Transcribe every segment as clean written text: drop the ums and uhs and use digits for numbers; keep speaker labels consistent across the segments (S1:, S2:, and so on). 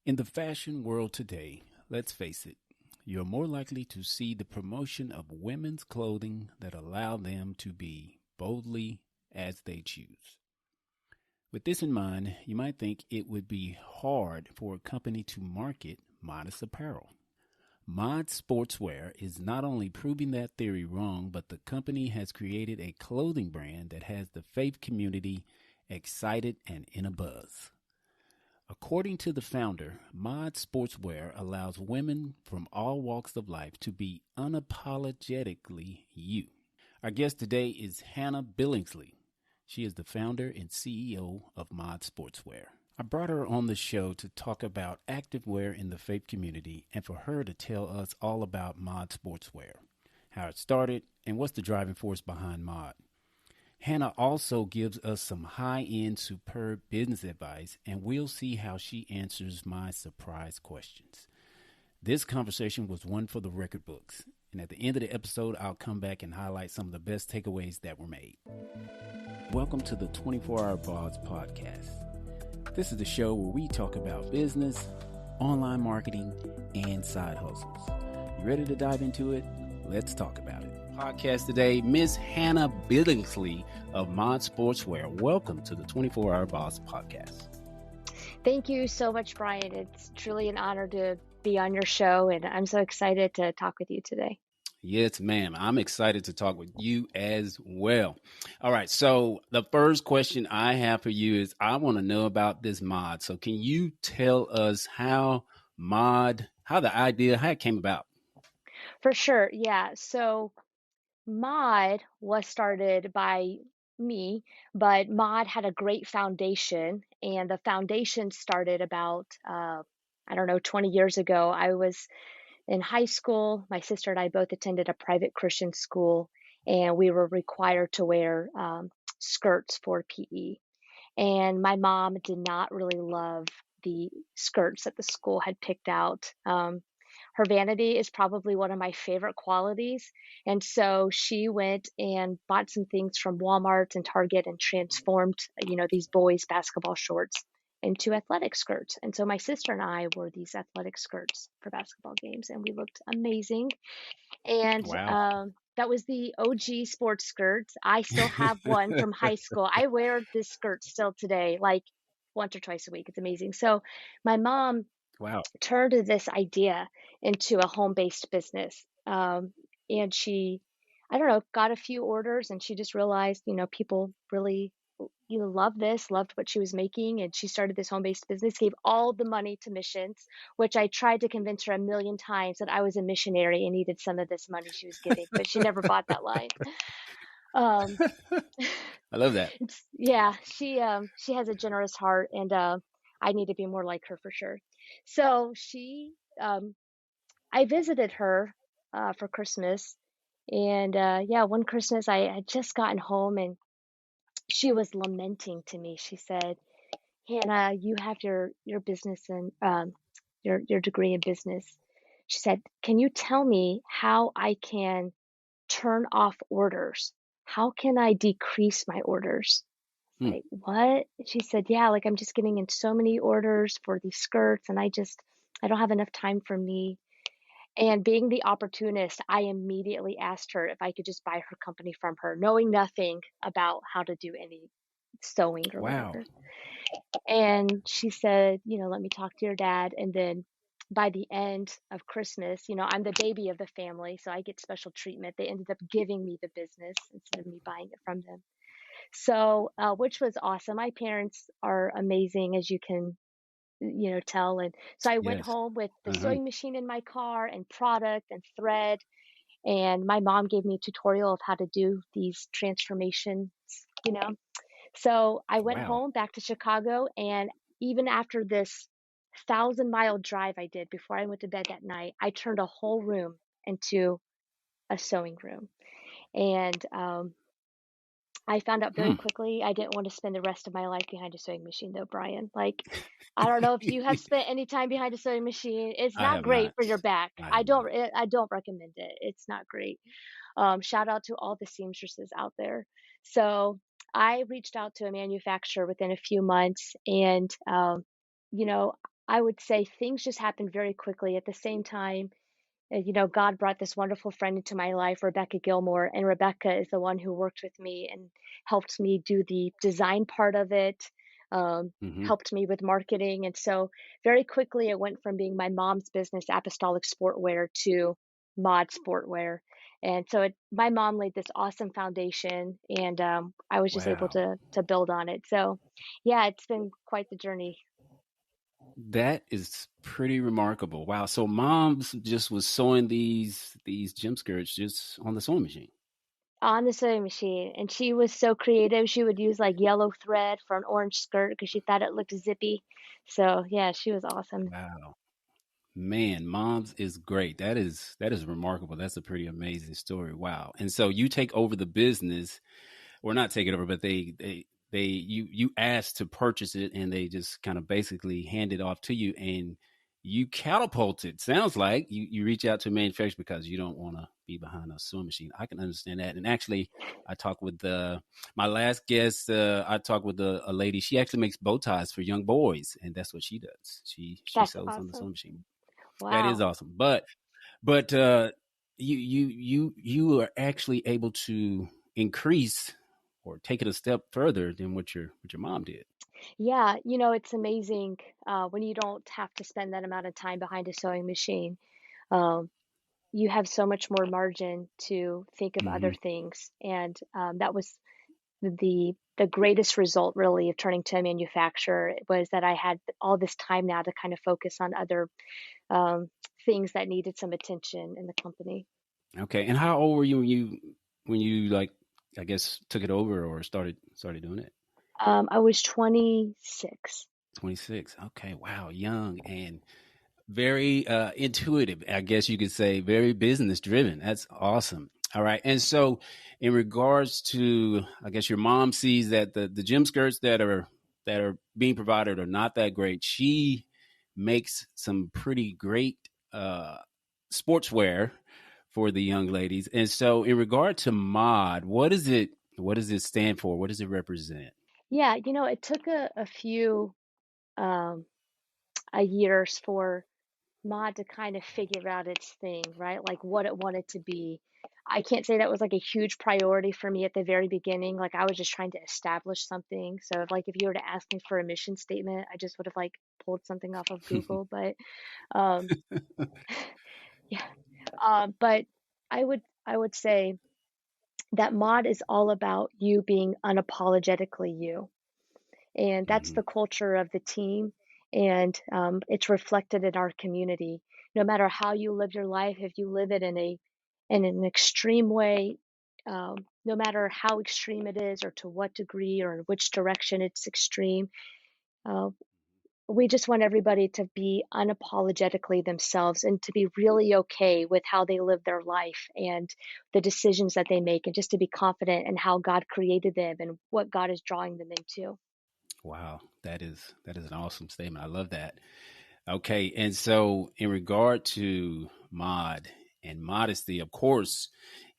S1: In the fashion world today, let's face it, you're more likely to see the promotion of women's clothing that allow them to be boldly as they choose. With this in mind, you might think it would be hard for a company to market modest apparel. MOD Sportswear is not only proving that theory wrong, but the company has created a clothing brand that has the faith community excited and in a buzz. According to the founder, MOD Sportswear allows women from all walks of life to be unapologetically you. Our guest today is Hannah Billingsley. She is the founder and CEO of MOD Sportswear. I brought her on the show to talk about activewear in the faith community and for her to tell us all about MOD Sportswear, how it started, and what's the driving force behind MOD. Hannah also gives us some high-end, superb business advice, and we'll see how she answers my surprise questions. This conversation was one for the record books, and at the end of the episode, I'll come back and highlight some of the best takeaways that were made. Welcome to the 24-Hour Boss Podcast. This is the show where we talk about business, online marketing, and side hustles. You ready to dive into it? Let's talk about it. Podcast today, Miss Hannah Billingsley of MOD Sportswear. Welcome to the 24-Hour Boss Podcast.
S2: Thank you so much, Brian. It's truly an honor to be on your show, and I'm so excited to talk with you today.
S1: Yes, ma'am. I'm excited to talk with you as well. All right. So the first question I have for you is I want to know about this MOD. So can you tell us how it came about?
S2: For sure. Yeah. So MOD was started by me, but MOD had a great foundation, and the foundation started about, 20 years ago. I was in high school. My sister and I both attended a private Christian school, and we were required to wear skirts for PE. And my mom did not really love the skirts that the school had picked out. Her vanity is probably one of my favorite qualities. And so she went and bought some things from Walmart and Target and transformed, these boys' basketball shorts into athletic skirts. And so my sister and I wore these athletic skirts for basketball games, and we looked amazing. And
S1: Wow.
S2: that was the OG sports skirts. I still have one from high school. I wear this skirt still today, like once or twice a week. It's amazing. So my mom
S1: Wow.
S2: turned this idea into a home-based business. And she, got a few orders, and she just realized, people really loved what she was making, and she started this home-based business, gave all the money to missions, which I tried to convince her a million times that I was a missionary and needed some of this money she was giving, but she never bought that line. Um,
S1: I love that.
S2: yeah, she has a generous heart, and I need to be more like her for sure. So I visited her for Christmas, and one Christmas I had just gotten home, and she was lamenting to me. She said, "Hannah, you have your business and your degree in business." She said, "Can you tell me how I can turn off orders? How can I decrease my orders?" Like, what? She said, "Yeah, like I'm just getting in so many orders for these skirts, and I don't have enough time for me." And being the opportunist, I immediately asked her if I could just buy her company from her, knowing nothing about how to do any sewing or
S1: Wow.
S2: whatever. And she said, "Let me talk to your dad." And then by the end of Christmas, I'm the baby of the family, so I get special treatment. They ended up giving me the business instead of me buying it from them. So, which was awesome. My parents are amazing, as you can, tell. And so I went
S1: Yes.
S2: home with the sewing machine in my car and product and thread. And my mom gave me a tutorial of how to do these transformations, you know. So I went
S1: Wow.
S2: home back to Chicago, and even after this 1,000-mile drive I did before I went to bed that night, I turned a whole room into a sewing room. And I found out very quickly I didn't want to spend the rest of my life behind a sewing machine, though, Brian. Like, I don't know if you have spent any time behind a sewing machine. It's
S1: I
S2: not
S1: have
S2: great
S1: not.
S2: for your back.
S1: I
S2: I
S1: have
S2: don't
S1: not.
S2: I don't recommend it. It's not great. Shout out to all the seamstresses out there. So I reached out to a manufacturer within a few months, and you know, I would say things just happened very quickly. At the same time, God brought this wonderful friend into my life, Rebecca Gilmore, and Rebecca is the one who worked with me and helped me do the design part of it,
S1: Hmm.
S2: helped me with marketing. And so very quickly, it went from being my mom's business, Apostolic Sportwear, to MOD Sportwear. And so my mom laid this awesome foundation, and I was just able
S1: Wow.
S2: to build on it. So, yeah, it's been quite the journey.
S1: That is pretty remarkable. Wow. So mom's just was sewing these gym skirts just on the sewing machine.
S2: On the sewing machine, and she was so creative. She would use like yellow thread for an orange skirt because she thought it looked zippy. So yeah, she was awesome.
S1: Wow. Man, mom's is great. That is remarkable. That's a pretty amazing story. Wow. And so you take over the business, or not take it over, but you asked to purchase it, and they just kind of basically hand it off to you, and you catapulted. Sounds like you reach out to manufacturers because you don't want to be behind a sewing machine. I can understand that. And actually, I talked with my last guest. I talked with a lady. She actually makes bow ties for young boys, and that's what she does. She
S2: That's
S1: sews on the
S2: awesome.
S1: sewing machine. That is
S2: Wow.
S1: awesome. But you are actually able to increase or take it a step further than what your mom did.
S2: Yeah, it's amazing when you don't have to spend that amount of time behind a sewing machine. Um, you have so much more margin to think of other
S1: Hmm.
S2: things, and that was the greatest result really of turning to a manufacturer was that I had all this time now to kind of focus on other um, things that needed some attention in the company.
S1: Okay. And how old were you when you like, I guess, took it over or started doing it?
S2: I was 26.
S1: 26. Okay. Wow. Young and very intuitive, I guess you could say, very business driven. That's awesome. All right. And so, in regards to, I guess your mom sees that the gym skirts that are being provided are not that great. She makes some pretty great uh, sportswear for the young ladies. And so, in regard to mod, what is it? What does it stand for? What does it represent?
S2: Yeah, it took a few um, years for mod to kind of figure out its thing, right? Like what it wanted to be. I can't say that was like a huge priority for me at the very beginning. Like I was just trying to establish something. So like if you were to ask me for a mission statement, I just would have like pulled something off of Google. But um, yeah, but I would say that mod is all about you being unapologetically you. And that's
S1: Hmm.
S2: the culture of the team. And it's reflected in our community. No matter how you live your life, if you live it in an extreme way, no matter how extreme it is, or to what degree, or in which direction it's extreme, uh, we just want everybody to be unapologetically themselves and to be really okay with how they live their life and the decisions that they make, and just to be confident in how God created them and what God is drawing them into.
S1: Wow, that is an awesome statement. I love that. Okay, and so in regard to mod and modesty, of course,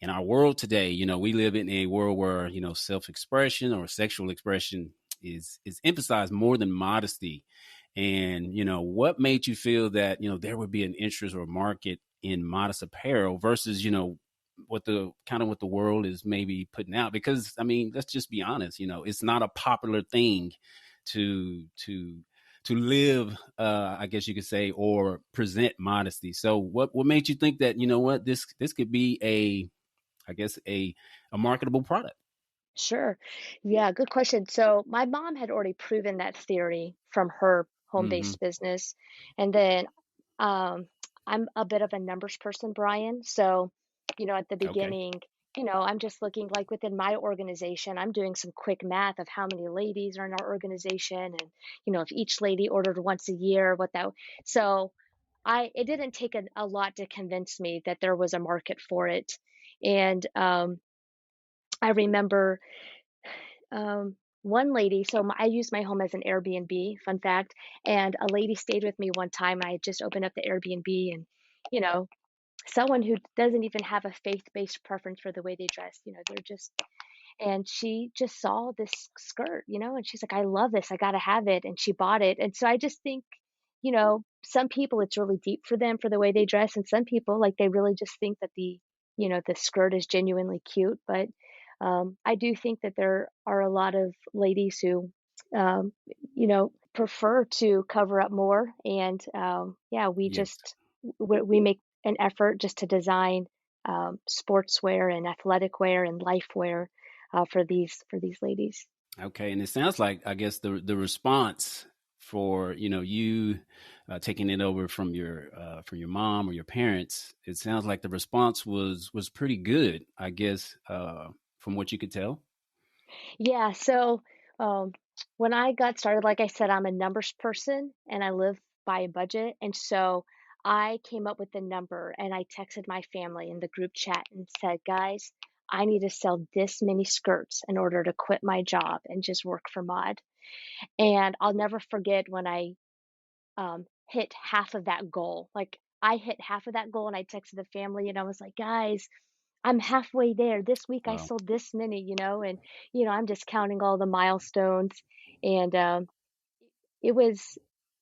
S1: in our world today, we live in a world where self-expression or sexual expression is emphasized more than modesty. And what made you feel that there would be an interest or market in modest apparel versus what the world is maybe putting out? Because I mean, let's just be honest, it's not a popular thing to to to live, I guess you could say, or present modesty. So what made you think that what this could be I guess a marketable product?
S2: Sure. Yeah, good question. So my mom had already proven that theory from her
S1: Hmm.
S2: home-based business. And then um, I'm a bit of a numbers person, Brian. So, at the
S1: Okay.
S2: beginning, I'm just looking like within my organization, I'm doing some quick math of how many ladies are in our organization, and, if each lady ordered once a year, what that, so it didn't take a lot to convince me that there was a market for it. And I remember one lady, so I use my home as an Airbnb, fun fact, and a lady stayed with me one time. I had just opened up the Airbnb, and, you know, someone who doesn't even have a faith-based preference for the way they dress, they're just, and she just saw this skirt, and she's like, I love this. I got to have it. And she bought it. And so I just think, some people it's really deep for them for the way they dress, and some people like they really just think that the skirt is genuinely cute. But I do think that there are a lot of ladies who, prefer to cover up more, and yeah,
S1: Yes.
S2: we make an effort just to design sportswear and athletic wear and life wear for these ladies.
S1: Okay, and it sounds like I guess the response for you taking it over from your mom or your parents, it sounds like the response was pretty good. I guess from what you could tell.
S2: Yeah, so um, when I got started, like I said, I'm a numbers person and I live by a budget. And so I came up with the number and I texted my family in the group chat and said, guys, I need to sell this many skirts in order to quit my job and just work for Mod. And I'll never forget when I hit half of that goal. Like I hit half of that goal and I texted the family and I was like, guys, I'm halfway there. This week I
S1: Wow.
S2: sold this many, and I'm just counting all the milestones. And it was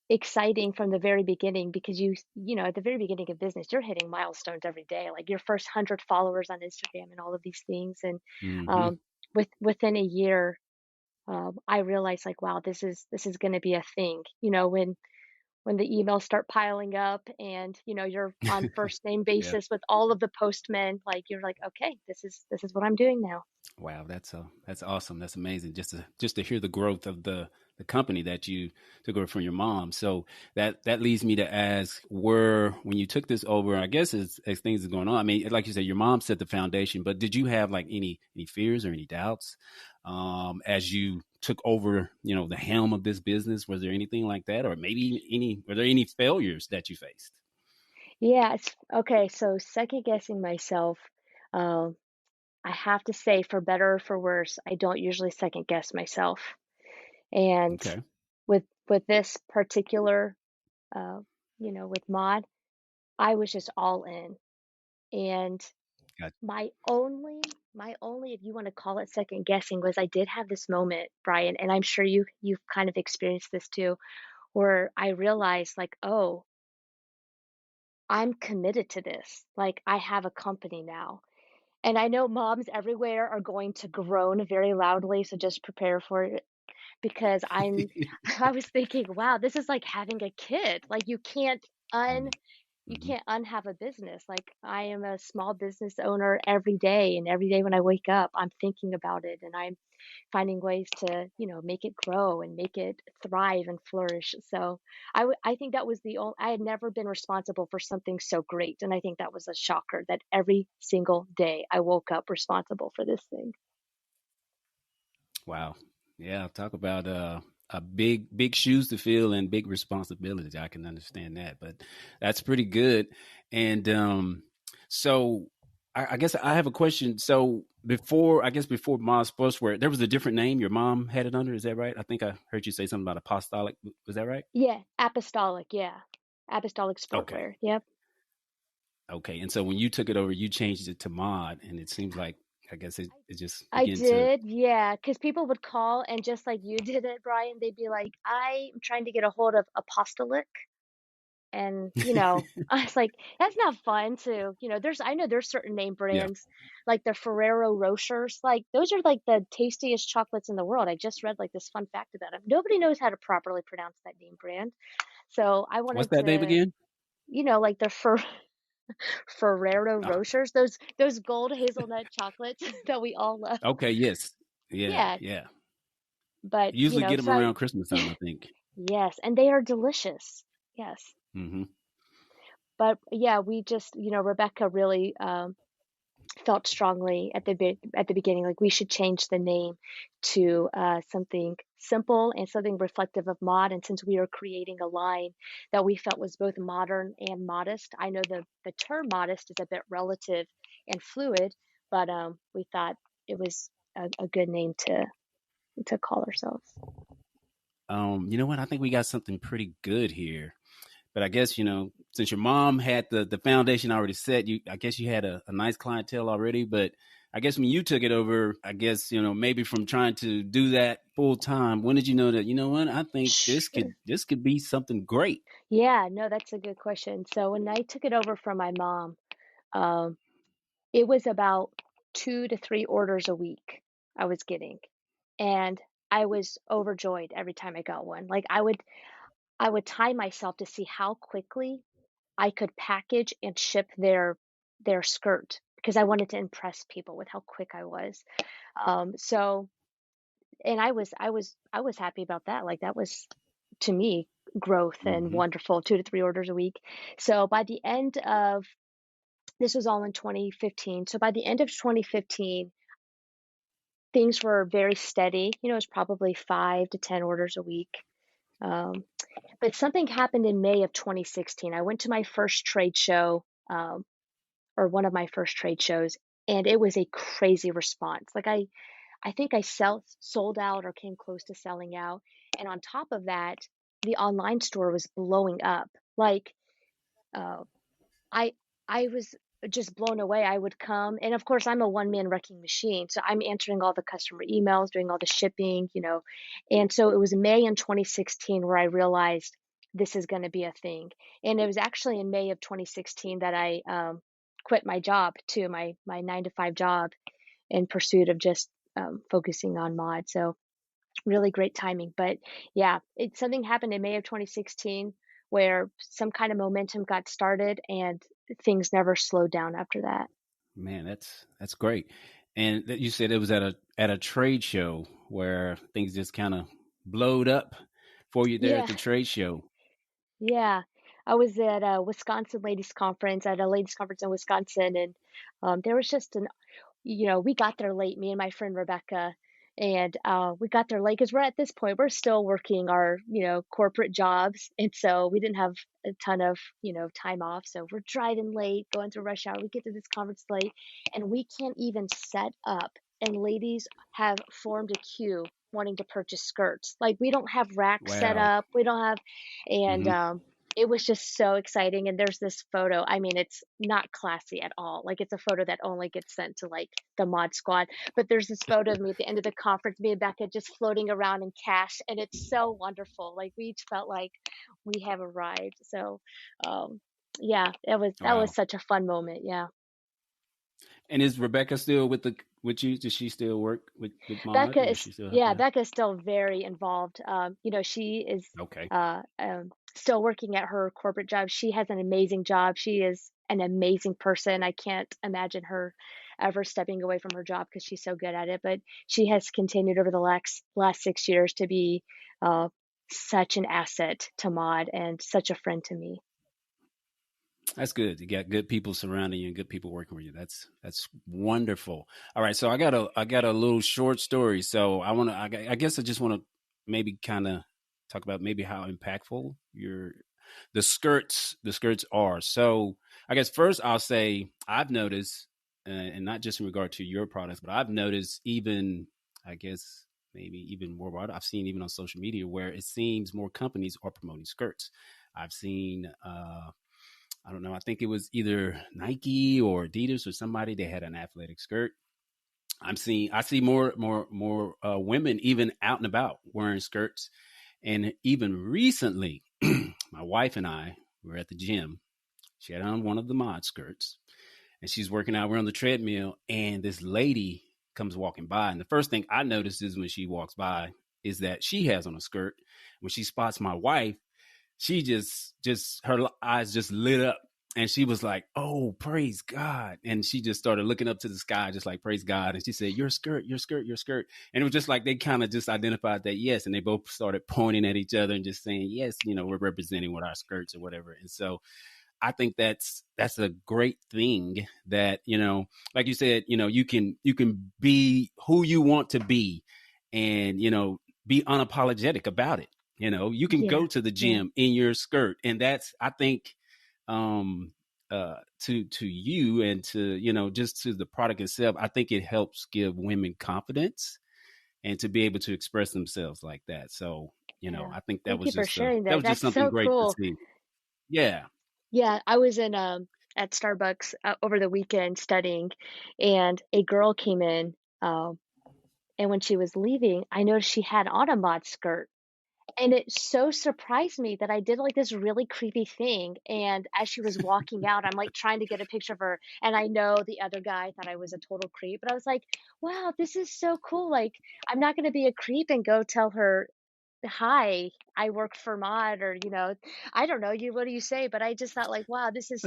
S2: exciting from the very beginning because at the very beginning of business, you're hitting milestones every day, like your first 100 followers on Instagram and all of these things. And
S1: Hmm.
S2: um, within a year, I realized like, wow, this is going to be a thing. When the emails start piling up and you're on first name
S1: Yeah.
S2: basis with all of the postmen, like you're like, okay, this is what I'm doing now.
S1: Wow, that's awesome. That's amazing. Just to hear the growth of the company that you took over from your mom. So that leads me to ask, where when you took this over, I guess as things are going on. I mean, like you said, your mom set the foundation, but did you have like any fears or any doubts as you took over, the helm of this business? Was there anything like that, or maybe were there any failures that you faced?
S2: Yeah, it's okay. So second guessing myself, um, I have to say, for better or for worse, I don't usually second guess myself. And
S1: Okay,
S2: with this particular, with Mod, I was just all in. And
S1: got
S2: my only, if you want to call it second guessing, was I did have this moment, Brian, and I'm sure you've kind of experienced this too, where I realized like, oh, I'm committed to this. Like I have a company now. And I know moms everywhere are going to groan very loudly, so just prepare for it because I was thinking, wow, this is like having a kid. Like you
S1: mm-hmm.
S2: can't unhave a business. Like I am a small business owner every day, and every day when I wake up, I'm thinking about it and I'm finding ways to, make it grow and make it thrive and flourish. So I think that was I had never been responsible for something so great. And I think that was a shocker that every single day I woke up responsible for this thing.
S1: Wow. Yeah, talk about a big shoes to fill and big responsibility. I can understand that, but that's pretty good. And so I guess I have a question. So before MOD Sportswear, there was a different name your mom had it under. Is that right? I think I heard you say something about apostolic. Was that right?
S2: Yeah, apostolic. Yeah. Apostolic
S1: Okay.
S2: sportwear. Yep.
S1: Okay. And so when you took it over, you changed it to MOD, and it seems like I guess it just
S2: I
S1: began to.
S2: did, yeah, because people would call and just like you did it, Brian, they'd be like, I'm trying to get a hold of apostolic. And, I was like, that's not fun to, I know there's certain name
S1: Yeah.
S2: brands like the Ferrero Rochers, like those are like the tastiest chocolates in the world. I just read like this fun fact about them. Nobody knows how to properly pronounce that name brand. So I
S1: What's
S2: wanted
S1: that name
S2: to,
S1: again?
S2: like the Ferrero
S1: Oh,
S2: Rochers, those gold hazelnut chocolates that we all love.
S1: okay. Yes. Yeah.
S2: Yeah,
S1: Yeah.
S2: but
S1: Usually get them
S2: so
S1: around Christmas time, I think.
S2: yes, and they are delicious. Yes.
S1: Hmm.
S2: But yeah, we just, Rebecca really felt strongly at the beginning like we should change the name to something simple and something reflective of mod. And since we are creating a line that we felt was both modern and modest, I know the term modest is a bit relative and fluid, but we thought it was a good name to call ourselves.
S1: You know what? I think we got something pretty good here. But I guess, since your mom had the foundation already set, I guess you had a nice clientele already. But I guess when you took it over, I guess, maybe from trying to do that full time, when did you know that, what, I think
S2: Sure.
S1: this could be something great?
S2: Yeah, no, that's a good question. So when I took it over from my mom, um, it was about 2 to 3 orders a week I was getting. And I was overjoyed every time I got one. Like I would time myself to see how quickly I could package and ship their skirt because I wanted to impress people with how quick I was. So and I was happy about that. Like that was to me growth and
S1: Hmm.
S2: wonderful, 2 to 3 orders a week. So by the end of this was all in 2015. So by the end of 2015, things were very steady. It was probably 5 to 10 orders a week. Um, but something happened in May of 2016. I went to my first trade show, or one of my first trade shows, and it was a crazy response. Like I think I sold out or came close to selling out. And on top of that, the online store was blowing up. Like uh, I I was just blown away. I would come, and of course, I'm a one-man wrecking machine, so I'm answering all the customer emails, doing all the shipping. And so it was May in 2016 where I realized this is going to be a thing. And it was actually in May of 2016 that I quit my job too, my 9 to 5 job, in pursuit of just focusing on mod. So really great timing. But yeah, something happened in May of 2016 where some kind of momentum got started and things never slowed down after that.
S1: Man, that's great. And that you said it was at a trade show where things just kind of blowed up for you there at
S2: Yeah,
S1: the trade show.
S2: yeah. I was at a Wisconsin ladies conference, at a ladies conference in Wisconsin, and there was just we got there late, me and my friend Rebecca, and we got there late because we're at this point, we're still working our, corporate jobs. And so we didn't have a ton of, time off. So we're driving late, going through rush hour. We get to this conference late, and we can't even set up. And ladies have formed a queue wanting to purchase skirts. Like we don't have racks set
S1: Wow.
S2: up. We don't have, and
S1: Hmm.
S2: it was just so exciting. And there's this photo. I mean, it's not classy at all. Like it's a photo that only gets sent to like the mod squad. But there's this photo of me at the end of the conference, me and Becca just floating around in cash, and it's so wonderful. Like we each felt like we have arrived. So, um, yeah, that was
S1: Wow.
S2: such a fun moment. Yeah.
S1: And is Rebecca still with you? Does she still work with Mod,
S2: Becca
S1: or is
S2: is
S1: she still
S2: yeah,
S1: helping out?
S2: Becca's still very involved. She is
S1: Okay.
S2: still working at her corporate job. She has an amazing job. She is an amazing person. I can't imagine her ever stepping away from her job because she's so good at it. But she has continued over the last 6 years to be uh, such an asset to Mod and such a friend to me.
S1: That's good. You got good people surrounding you and good people working with you. That's wonderful. All right, so I got a little short story. So I guess I just want to maybe kind of talk about maybe how impactful the skirts are. So I guess first I'll say I've noticed, and not just in regard to your products, but I've noticed even, I guess maybe even worldwide. I've seen even on social media where it seems more companies are promoting skirts. I've seen I don't know. I think it was either Nike or Adidas or somebody. They had an athletic skirt. I see more women even out and about wearing skirts. And even recently, my wife and I were at the gym. She had on one of the mod skirts, and she's working out. We're on the treadmill, and this lady comes walking by. And the first thing I notice is when she walks by is that she has on a skirt. When she spots my wife, she just her eyes just lit up, and she was like, "Oh, praise God!" And she just started looking up to the sky, just like, "Praise God!" And she said, "Your skirt, your skirt, your skirt." And it was just like they kind of just identified that, yes, and they both started pointing at each other and just saying, "Yes, we're representing with our skirts or whatever." And so I think that's a great thing that, like you said, you can be who you want to be, and be unapologetic about it. You can
S2: Yeah,
S1: go to the
S2: yeah,
S1: gym in your skirt, and that's, I think, um to you and to, just to the product itself, I think it helps give women confidence and to be able to express themselves like that. So,
S2: yeah.
S1: I think that
S2: Thank
S1: was
S2: you for
S1: just
S2: sharing
S1: that
S2: that.
S1: was just
S2: That's
S1: something
S2: so
S1: great to
S2: cool.
S1: see. Yeah.
S2: Yeah, I was in at Starbucks over the weekend studying, and a girl came in. And when she was leaving, I noticed she had on a mod skirt. And it so surprised me that I did like this really creepy thing. And as she was walking out, I'm like trying to get a picture of her. And I know the other guy thought I was a total creep, but I was like, wow, this is so cool. Like, I'm not going to be a creep and go tell her, hi, I work for Mod, or, I don't know, what do you say? But I just thought like, wow, this is,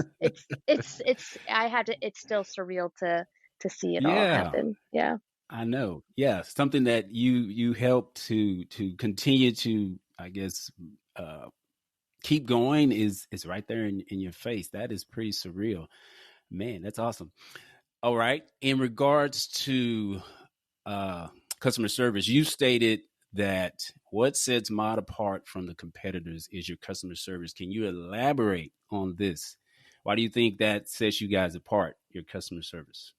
S2: I had to, it's still surreal to see it all
S1: Yeah,
S2: happen. Yeah.
S1: I know. Yeah, something that you help to continue to, I guess, uh, keep going is right there in your face. That is pretty surreal, man. That's awesome. All right. In regards to uh, customer service, you stated that what sets Mod apart from the competitors is your customer service. Can you elaborate on this? Why do you think that sets you guys apart, your customer service?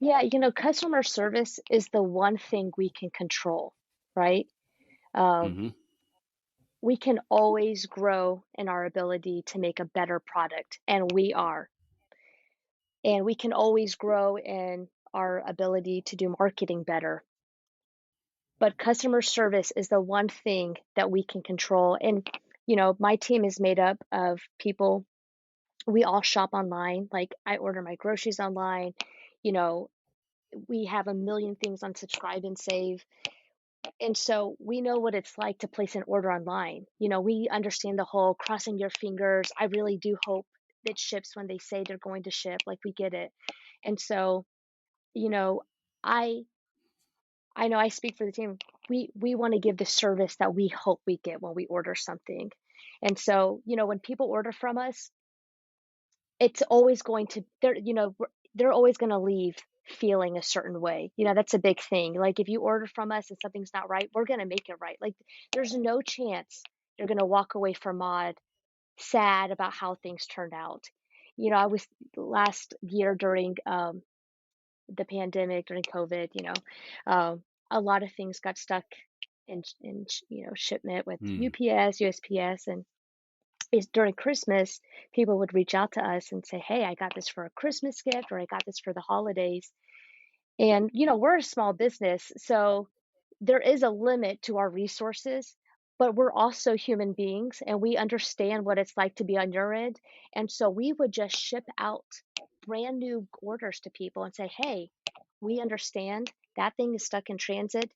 S2: Yeah, customer service is the one thing we can control, right? Um,
S1: Mm-hmm.
S2: we can always grow in our ability to make a better product, and we are. And we can always grow in our ability to do marketing better. But customer service is the one thing that we can control. And, my team is made up of people. We all shop online. Like, I order my groceries online. You know, we have a million things on subscribe and save. And so we know what it's like to place an order online. We understand the whole crossing your fingers. I really do hope it ships when they say they're going to ship. Like, we get it. And so, you know, I I know I speak for the team. We want to give the service that we hope we get when we order something. And so, when people order from us, it's always going to they're always going to leave feeling a certain way. That's a big thing. Like, if you order from us and something's not right, we're going to make it right. Like, there's no chance you're going to walk away from Mod sad about how things turned out. I was last year during the pandemic, during COVID, a lot of things got stuck in shipment with
S1: Mm.
S2: UPS, USPS, and is during Christmas, people would reach out to us and say, "Hey, I got this for a Christmas gift, or I got this for the holidays." And, we're a small business, so there is a limit to our resources, but we're also human beings and we understand what it's like to be on your end. And so we would just ship out brand new orders to people and say, "Hey, we understand that thing is stuck in transit.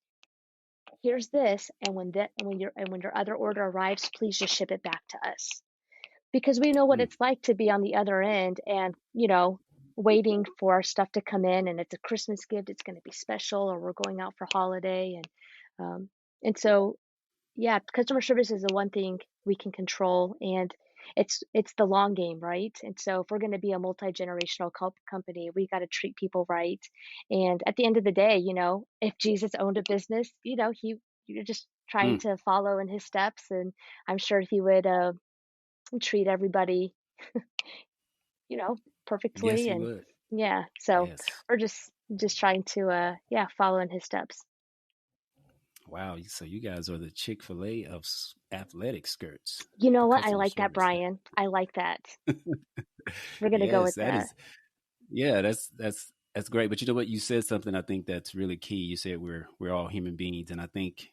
S2: Here's this, and when your other order arrives, please just ship it back to us." Because we know what
S1: Mm.
S2: it's like to be on the other end and, waiting for our stuff to come in, and it's a Christmas gift, it's going to be special, or we're going out for holiday. Um, and so, yeah, customer service is the one thing we can control, and it's the long game, right? And so if we're going to be a multi-generational company, we got to treat people right. And at the end of the day, if Jesus owned a business, you're just trying
S1: Mm.
S2: to follow in his steps, and I'm sure he would treat everybody, you know,
S1: Yes,
S2: perfectly.
S1: he
S2: And
S1: would.
S2: yeah, so
S1: Yes.
S2: we're just trying to yeah, follow in his steps.
S1: Wow. So you guys are the Chick-fil-A of athletic skirts
S2: You know
S1: for
S2: what? I
S1: customer
S2: like that,
S1: service.
S2: Brian. I like that. We're gonna go
S1: Yes,
S2: with
S1: that
S2: that.
S1: is. Yeah, that's great. But you know what? You said something I think that's really key. You said we're all human beings, and I think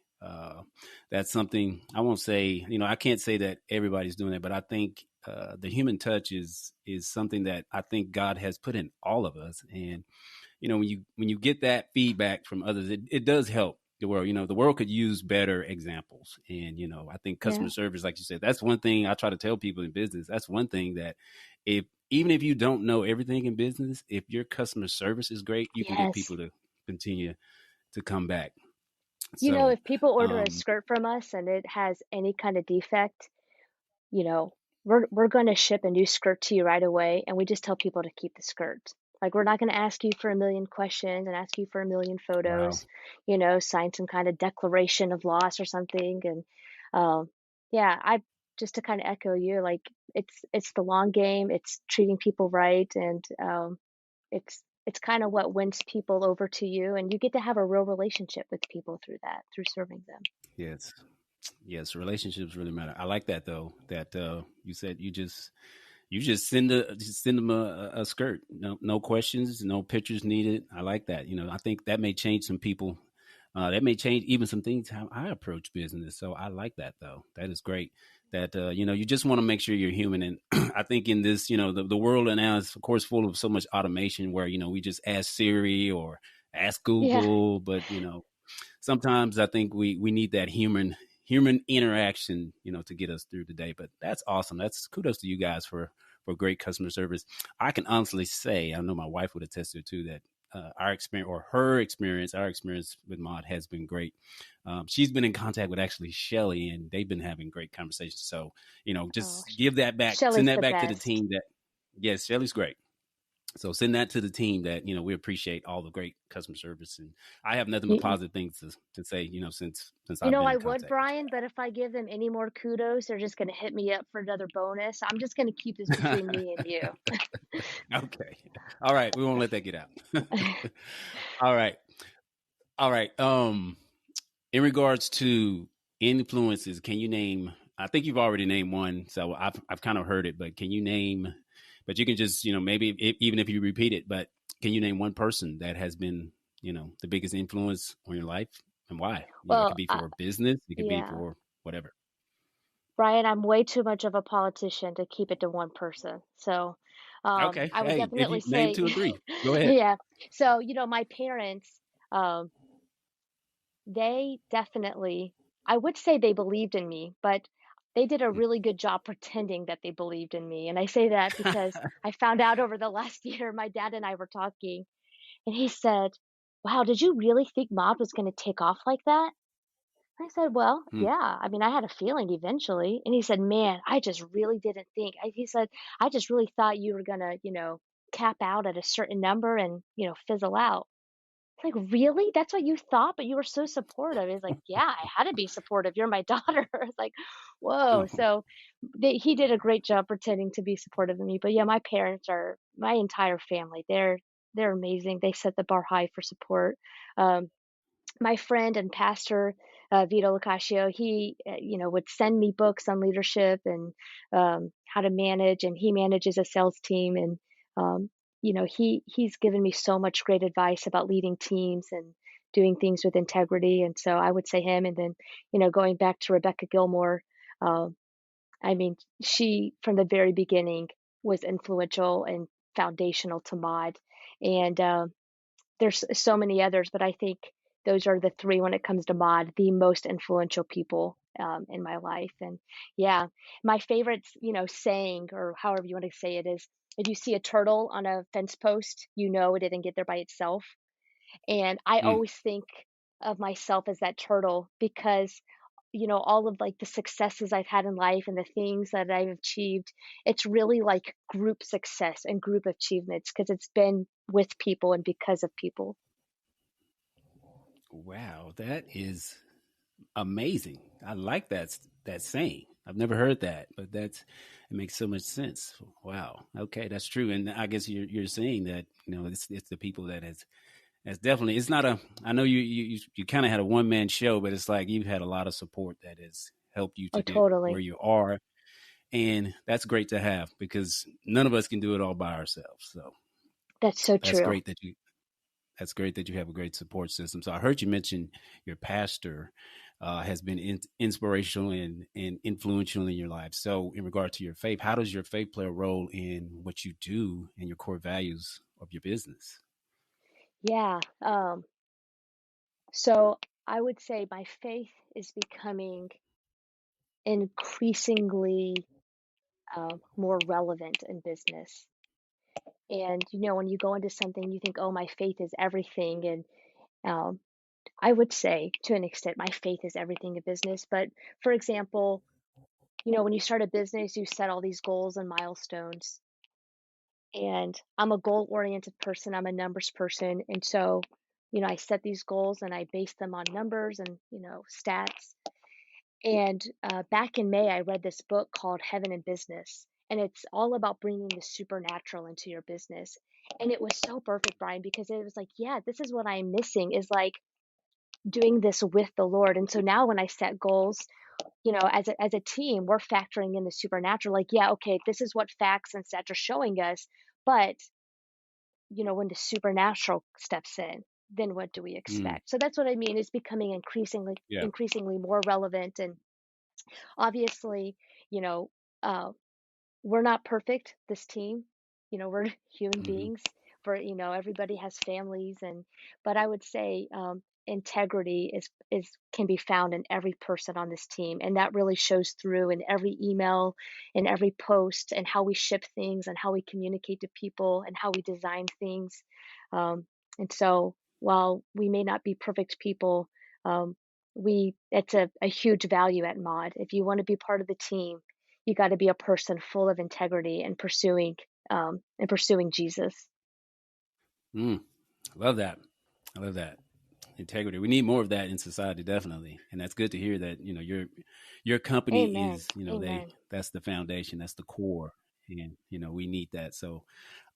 S1: that's something I won't say. I can't say that everybody's doing it, but I think the human touch is something that I think God has put in all of us. And when you get that feedback from others, it does help the world. The world could use better examples. And I think
S2: Yeah.
S1: customer service, like you said, that's one thing I try to tell people in business. That's one thing that if even if you don't know everything in business, if your customer service is great, you can get
S2: Yes.
S1: people to continue to come back.
S2: If
S1: So
S2: people order a
S1: um
S2: skirt from us and it has any kind of defect, you know, we're going to ship a new skirt to you right away, and we just tell people to keep the skirt. Like, we're not going to ask you for a million questions and ask you for a million
S1: wow.
S2: photos, sign some kind of declaration of loss or something. And yeah, I just to kind of echo you, like, it's the long game, it's treating people right, and it's kind of what wins people over to you, and you get to have a real relationship with people through that, through serving them.
S1: Yes. Yes, relationships really matter. I like that though, that you said you just You just send them a skirt. No questions, no pictures needed. I like that. I think that may change some people. That may change even some things how I approach business. So I like that though. That is great. That you just want to make sure you're human. And I think in this, the world now is of course full of so much automation where we just ask Siri or ask
S2: Yeah.
S1: Google, but sometimes I think we need that human interaction, to get us through the day. But that's awesome. That's kudos to you guys for great customer service. I can honestly say, I know my wife would attest to it too, that our experience or our experience with Mod has been great. She's been in contact with actually Shelly, and they've been having great conversations. So,
S2: Oh,
S1: just give that back, send
S2: Shelly's
S1: that
S2: the
S1: back to the
S2: best.
S1: team that, yes, Shelly's great. So send that to the team that, we appreciate all the great customer service. And I have nothing but
S2: You,
S1: positive things to say, since
S2: you
S1: I've
S2: know,
S1: been
S2: I
S1: in
S2: would,
S1: contact with
S2: Brian, but if I give them any more kudos, they're just going to hit me up for another bonus. I'm just going to keep this
S1: you.
S2: between me and you.
S1: Okay. All right. We won't let that get out. All right. All right. In regards to influences, can you name? I think you've already named one, so I've kind of heard it, but can you name? But you can just maybe even if you repeat it, but can you name one person that has been the biggest influence on your life and why? It
S2: Well,
S1: could be for business, it could be
S2: yeah.
S1: for whatever.
S2: Brian, I'm way too much of a politician to keep it to one person. So,
S1: Okay.
S2: I would
S1: Hey, if
S2: definitely
S1: you name
S2: say,
S1: two or three, go ahead.
S2: yeah. So, my parents, um, they definitely, I would say they believed in me, but they did a really good job pretending that they believed in me. And I say that because I found out over the last year, my dad and I were talking, and he said, "Wow, did you really think Mom was going to take off like that?" I said, "Well,
S1: Hmm.
S2: yeah. I mean, I had a feeling eventually." And he said, "Man, I just really didn't think." He said, "I just really thought you were gonna, cap out at a certain number and, fizzle out." It's like, "Really? That's what you thought, but you were so supportive." He's like, "Yeah, I had to be supportive. You're my daughter." It's like, whoa.
S1: Oh,
S2: So he did a great job pretending to be supportive of me. But yeah, my parents are my entire family. They're amazing. They set the bar high for support. Um, my friend and pastor Vito Locascio, he would send me books on leadership and how to manage, and he manages a sales team, and he's given me so much great advice about leading teams and doing things with integrity. And so I would say him, and then going back to Rebecca Gilmore, uh, I mean, she from the very beginning was influential and foundational to Mod, and there's so many others, but I think those are the three when it comes to mod, the most influential people in my life. And yeah, my favorite, saying or however you want to say it is, if you see a turtle on a fence post, it didn't get there by itself. And I
S1: mm.
S2: always think of myself as that turtle because all of like the successes I've had in life and the things that I've achieved, it's really like group success and group achievements because it's been with people and because of people.
S1: Wow, that is amazing. I like that saying. I've never heard that, but it makes so much sense. Wow. Okay, that's true. And I guess you're saying that it's the people that has definitely. It's not a. I know you kind of had a one man show, but it's like you've had a lot of support that has helped you
S2: Oh,
S1: to get where
S2: totally.
S1: you are, and that's great to have because none of us can do it all by ourselves. So
S2: That's so
S1: that's
S2: true.
S1: great that you have a great support system. So I heard you mention your pastor has been inspirational and influential in your life. So in regard to your faith, how does your faith play a role in what you do and your core values of your business?
S2: Yeah. So I would say my faith is becoming increasingly more relevant in business. And when you go into something, you think, "Oh, my faith is everything." And um, I would say, to an extent, my faith is everything in business. But for example, when you start a business, you set all these goals and milestones. And I'm a goal oriented person, I'm a numbers person. And so, I set these goals and I base them on numbers and, stats. And back in May, I read this book called Heaven in Business. And it's all about bringing the supernatural into your business. And it was so perfect, Brian, because it was like, yeah, this is what I'm missing is like doing this with the Lord. And so now when I set goals, as a team, we're factoring in the supernatural. Like, yeah, okay, this is what facts and stats are showing us, but when the supernatural steps in, then what do we
S1: Mm,
S2: expect? So that's what I mean, is becoming increasingly
S1: yeah.
S2: increasingly more relevant. And obviously, you know, uh, we're not perfect, this team. We're human
S1: Hmm.
S2: beings. Everybody has families, but I would say integrity is can be found in every person on this team, and that really shows through in every email, in every post, and how we ship things, and how we communicate to people, and how we design things. And so, while we may not be perfect people, um, we it's a huge value at Mod. If you want to be part of the team, you got to be a person full of integrity and pursuing Jesus.
S1: Mm, I love that. I love that. Integrity. We need more of that in society, definitely. And that's good to hear that, your company
S2: Amen.
S1: is,
S2: Amen.
S1: that's the foundation, that's the core. And, we need that. So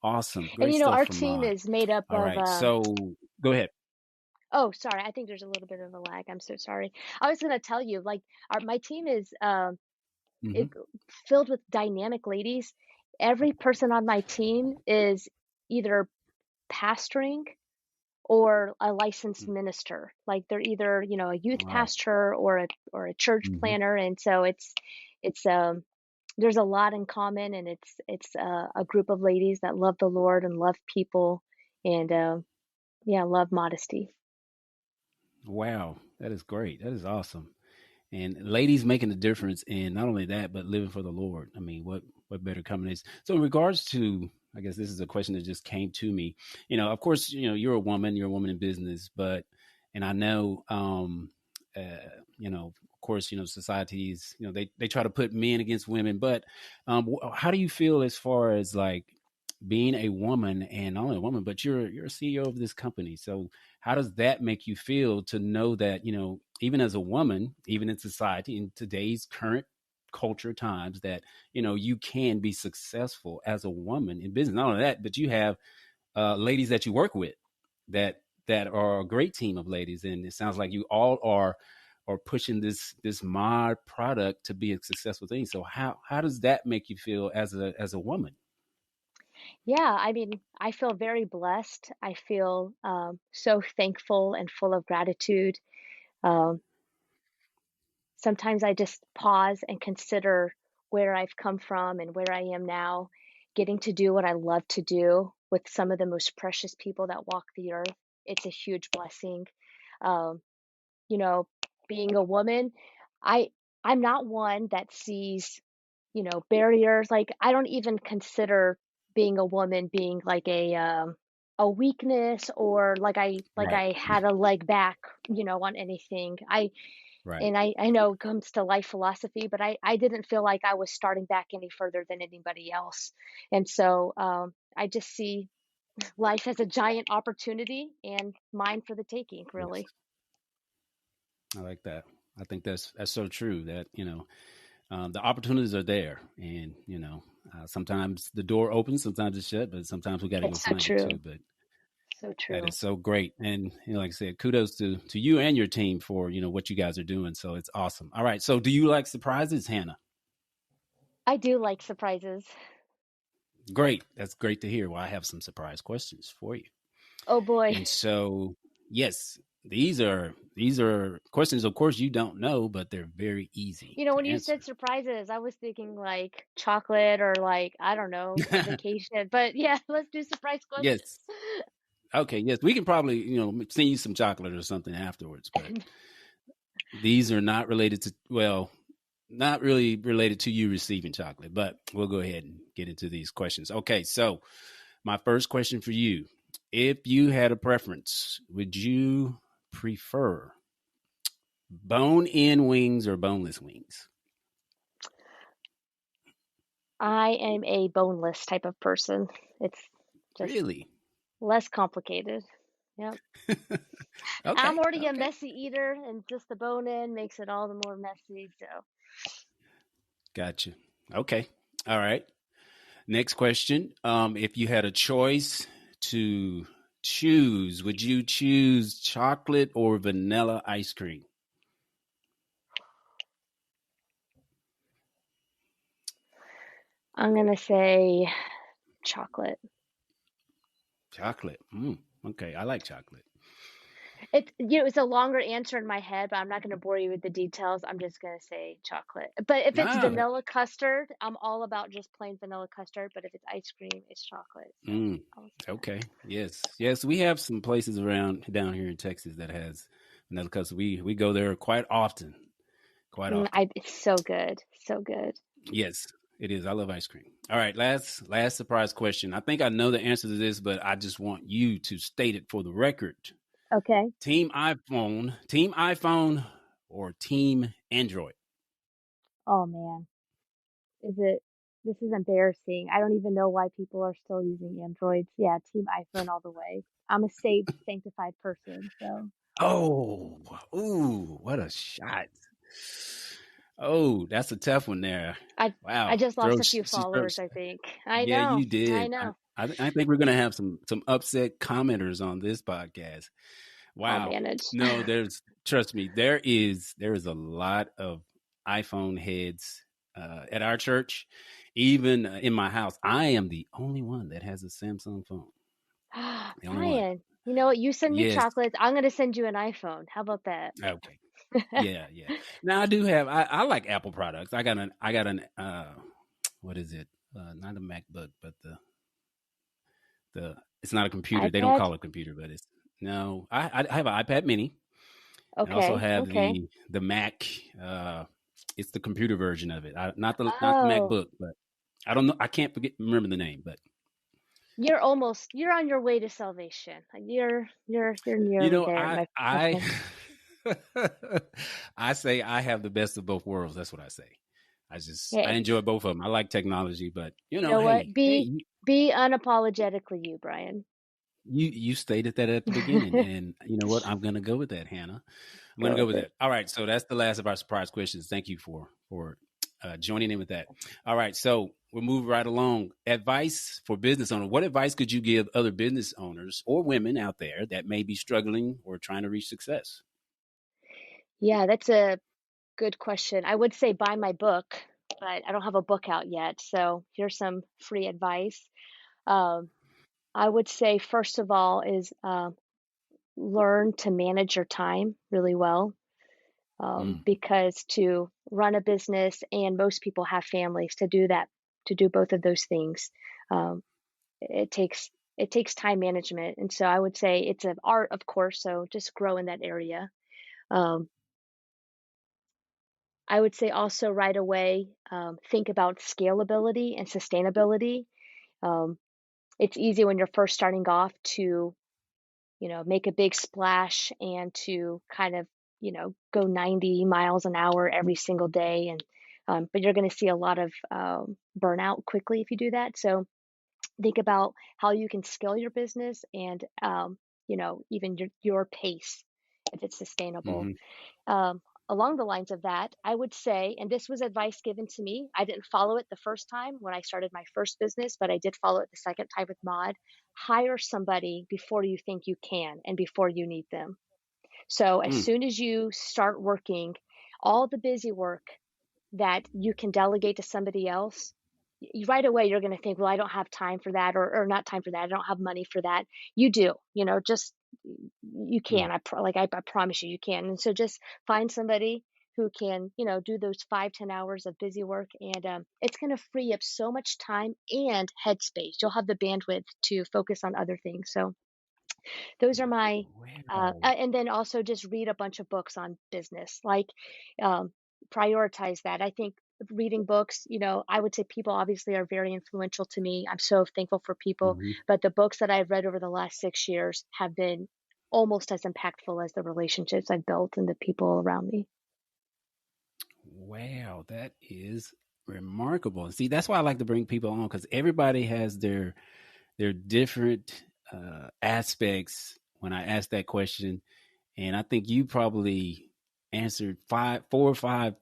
S1: awesome.
S2: And
S1: Great stuff
S2: our
S1: from
S2: team
S1: Mod.
S2: is made up
S1: All
S2: of
S1: right. So go ahead.
S2: oh, sorry. I think there's a little bit of a lag. I'm so sorry. I was going to tell you, like, my team is
S1: Hmm.
S2: it, filled with dynamic ladies. Every person on my team is either pastoring or a licensed minister. Like, they're either, a youth
S1: Wow.
S2: pastor or a church
S1: Hmm.
S2: planner. And so it's there's a lot in common, and it's a group of ladies that love the Lord and love people, and yeah, love modesty.
S1: Wow. That is great. That is awesome. And ladies making a difference in not only that, but living for the Lord. I mean, what better combination? So in regards to, I guess this is a question that just came to me. Of course, you're a woman in business, but and I know, of course, societies, they try to put men against women, but how do you feel as far as like being a woman, and not only a woman, but you're a CEO of this company. So how does that make you feel to know that, even as a woman, even in society, in today's current culture times, that, you can be successful as a woman in business? Not only that, but you have ladies that you work with that are a great team of ladies. And it sounds like you all are pushing this mod product to be a successful thing. So how does that make you feel as a woman?
S2: Yeah, I mean, I feel very blessed. I feel so thankful and full of gratitude. Um, Sometimes I just pause and consider where I've come from and where I am now, getting to do what I love to do with some of the most precious people that walk the earth. It's a huge blessing. Um, you know, Being a woman, I I'm not one that sees, barriers. Like, I don't even consider being a woman being like a weakness, or like
S1: Right.
S2: I had a leg back, on anything.
S1: Right.
S2: I know it comes to life philosophy, but I didn't feel like I was starting back any further than anybody else. And so I just see life as a giant opportunity, and mine for the taking,
S1: Yes.
S2: really.
S1: I like that. I think that's so true that, the opportunities are there, and, sometimes the door opens, sometimes it's shut, but sometimes we got to go
S2: It's so
S1: find it
S2: true.
S1: too. But
S2: So
S1: that
S2: true.
S1: is so great. And, like I said, kudos to you and your team for, what you guys are doing. So it's awesome. All right. So do you like surprises, Hannah?
S2: I do like surprises.
S1: Great. That's great to hear. Well, I have some surprise questions for you.
S2: Oh boy.
S1: And so, yes, these are questions, of course, you don't know, but they're very easy to
S2: When you
S1: answer.
S2: said surprises, I was thinking like chocolate, or like, I don't know, a vacation. But yeah, let's do surprise questions.
S1: Yes. Okay. Yes, we can probably, send you some chocolate or something afterwards, but these are not related to, well, not really related to you receiving chocolate, but we'll go ahead and get into these questions. Okay. So, my first question for you: if you had a preference, would you prefer bone in wings or boneless wings?
S2: I am a boneless type of person. It's just
S1: Really?
S2: less complicated. Yep. I'm
S1: Okay.
S2: already a
S1: Okay.
S2: messy eater, and just the bone in makes it all the more messy. So
S1: Gotcha. Okay. All right. Next question. If you had a choice to choose, would you choose chocolate or vanilla ice cream?
S2: I'm gonna say chocolate.
S1: Chocolate. Okay, I like chocolate.
S2: It's a longer answer in my head, but I'm not gonna bore you with the details. I'm just gonna say chocolate. But if it's
S1: Ah,
S2: vanilla custard, I'm all about just plain vanilla custard. But if it's ice cream, it's chocolate. So
S1: mm,
S2: I'll say that.
S1: okay. Yes. We have some places around down here in Texas that has vanilla custard. We go there quite often. Quite often.
S2: It's so good, so good.
S1: Yes, it is. I love ice cream. All right, last surprise question. I think I know the answer to this, but I just want you to state it for the record.
S2: Okay.
S1: Team iPhone, or Team Android?
S2: Oh man, is it? This is embarrassing. I don't even know why people are still using Androids. Yeah, Team iPhone all the way. I'm a saved, sanctified person, so
S1: Oh, ooh, what a shot! Oh, that's a tough one there.
S2: I I
S1: Wow,
S2: just lost a few
S1: she
S2: followers,
S1: throws.
S2: I think. I
S1: Yeah,
S2: know.
S1: you
S2: I
S1: did.
S2: know.
S1: I think we're gonna have some upset commenters on this podcast.
S2: I'll
S1: Wow.
S2: manage.
S1: No, trust me, there is a lot of iPhone heads at our church. Even in my house, I am the only one that has a Samsung phone. The only one.
S2: Brian, you know what? You send me
S1: Yes.
S2: chocolates. I'm gonna send you an iPhone. How about that?
S1: Okay. Yeah. Now I like Apple products. I got an what is it? Not a MacBook, but the it's not a computer. They don't
S2: iPad?
S1: call it a computer, but it's no. I have an iPad mini. I also
S2: Okay,
S1: have
S2: okay.
S1: the Mac. It's the computer version of it. Not the
S2: Oh,
S1: MacBook, but I don't know. I can't remember the name, but
S2: you're on your way to salvation. You're nearly there,
S1: I
S2: my
S1: I
S2: friend.
S1: I say I have the best of both worlds. That's what I say. I
S2: Hey,
S1: enjoy both of them. I like technology, but
S2: you know what?
S1: hey,
S2: Be unapologetically you, Brian.
S1: you stated that at the beginning, and you know what? I'm gonna go with that, Hannah. I'm going
S2: Go
S1: to go
S2: with
S1: with
S2: it.
S1: that. All right. So that's the last of our surprise questions. Thank you for joining in with that. All right. So we'll move right along. Advice for business owners. What advice could you give other business owners or women out there that may be struggling or trying to reach success?
S2: Yeah, that's a good question. I would say buy my book, but I don't have a book out yet. So here's some free advice. Um, I would say first of all is learn to manage your time really well,
S1: Mm,
S2: because to run a business and most people have families to do that, to do both of those things, um, it takes it takes time management, and so I would say it's an art, of course. So just grow in that area. Um, I would say also right away, think about scalability and sustainability. Um, it's easy when you're first starting off to, make a big splash and to kind of, go 90 miles an hour every single day. And, but you're going to see a lot of burnout quickly if you do that. So think about how you can scale your business and, even your pace if it's sustainable.
S1: hmm
S2: Along the lines of that, I would say, and this was advice given to me, I didn't follow it the first time when I started my first business, but I did follow it the second time with Mod. Hire somebody before you think you can and before you need them. So as
S1: mm,
S2: soon as you start working, all the busy work that you can delegate to somebody else, right away you're going to think, well, I don't have time for that, or not time for that. I don't have money for that. You do, just you
S1: mm.
S2: can. I promise you, you can. And so just find somebody who can, do those 5-10 hours of busy work, and it's going to free up so much time and headspace. You'll have the bandwidth to focus on other things. So those are my,
S1: Wow.
S2: and then also just read a bunch of books on business, like um, prioritize that. I think reading books, I would say people obviously are very influential to me. I'm so thankful for people,
S1: hmm
S2: but the books that I've read over the last 6 years have been almost as impactful as the relationships I've built and the people around me.
S1: Wow, that is remarkable. And see, that's why I like to bring people on, because everybody has their different aspects when I ask that question. And I think you probably answered 4 or 5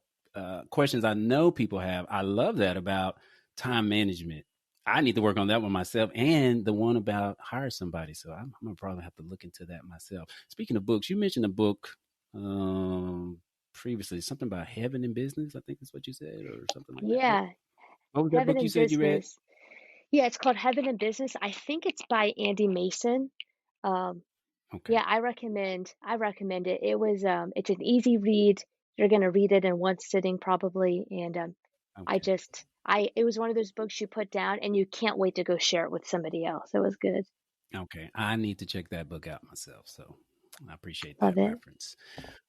S1: questions I know people have. I love that about time management. I need to work on that one myself, and the one about hire somebody. So I'm gonna probably have to look into that myself. Speaking of books, you mentioned a book um, previously, something about heaven in business. I think that's what you said, or something like that. What?
S2: Yeah.
S1: What was that
S2: Heaven
S1: book you
S2: in
S1: said you read?
S2: Business. Yeah, it's called Heaven in Business. I think it's by Andy Mason. Um,
S1: Okay.
S2: yeah, I recommend it. It's an easy read. You're gonna read it in one sitting probably, and
S1: Okay.
S2: it was one of those books you put down and you can't wait to go share it with somebody else. It was good.
S1: Okay. I need to check that book out myself. So I appreciate
S2: Love
S1: that
S2: it.
S1: reference.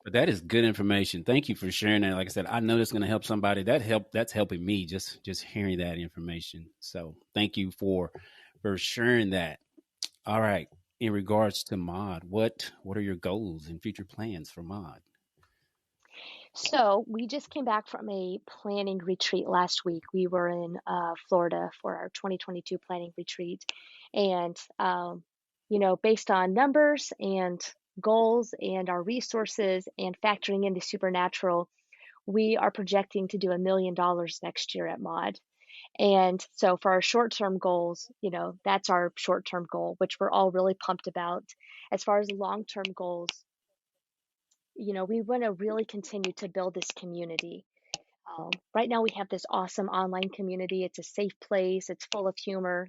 S1: But that is good information. Thank you for sharing that. Like I said, I know it's going to help somebody. That's helping me just hearing that information. So thank you for sharing that. All right. In regards to mod, what are your goals and future plans for mod?
S2: So we just came back from a planning retreat last week. We were in Florida for our 2022 planning retreat, and based on numbers and goals and our resources and factoring in the supernatural, we are projecting to do $1 million next year at Mod. And so for our short-term goals, that's our short-term goal, which we're all really pumped about. As far as long-term goals, we want to really continue to build this community. Right now, we have this awesome online community. It's a safe place. It's full of humor.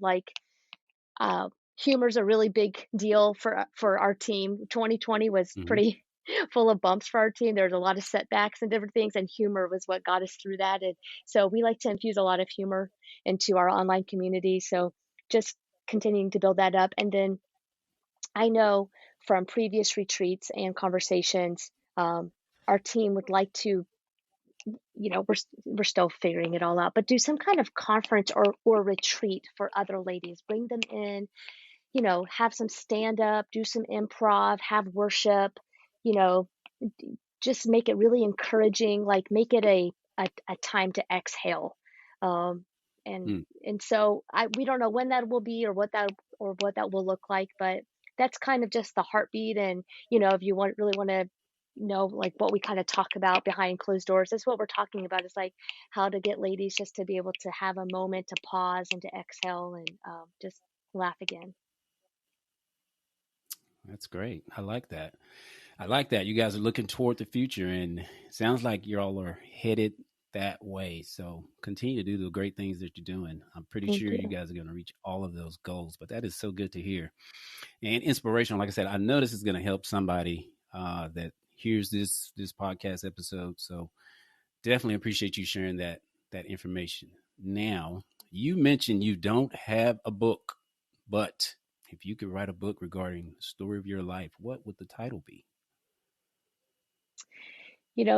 S2: Uh, Humor is a really big deal for our team. 2020 was
S1: Hmm.
S2: pretty full of bumps for our team. There's a lot of setbacks and different things, and humor was what got us through that. And so we like to infuse a lot of humor into our online community. So just continuing to build that up. And then I know from previous retreats and conversations, our team would like to, we're still figuring it all out, but do some kind of conference or retreat for other ladies. Bring them in, have some stand up, do some improv, have worship, you know, just make it really encouraging, like make it a time to exhale. Um,
S1: Mm.
S2: and so we don't know when that will be or what that will look like, but that's kind of just the heartbeat. And, if you really want to know like what we kind of talk about behind closed doors, that's what we're talking about is like how to get ladies just to be able to have a moment to pause and to exhale and just laugh again.
S1: That's great. I like that. I like that. You guys are looking toward the future, and it sounds like you all are headed that way. So continue to do the great things that you're doing. I'm pretty
S2: Thank
S1: sure you
S2: you.
S1: guys are going to reach all of those goals. But that is so good to hear and inspirational. Like I said, I know this is going to help somebody that hears this podcast episode. So definitely appreciate you sharing that information. Now, you mentioned you don't have a book, but if you could write a book regarding the story of your life, what would the title be?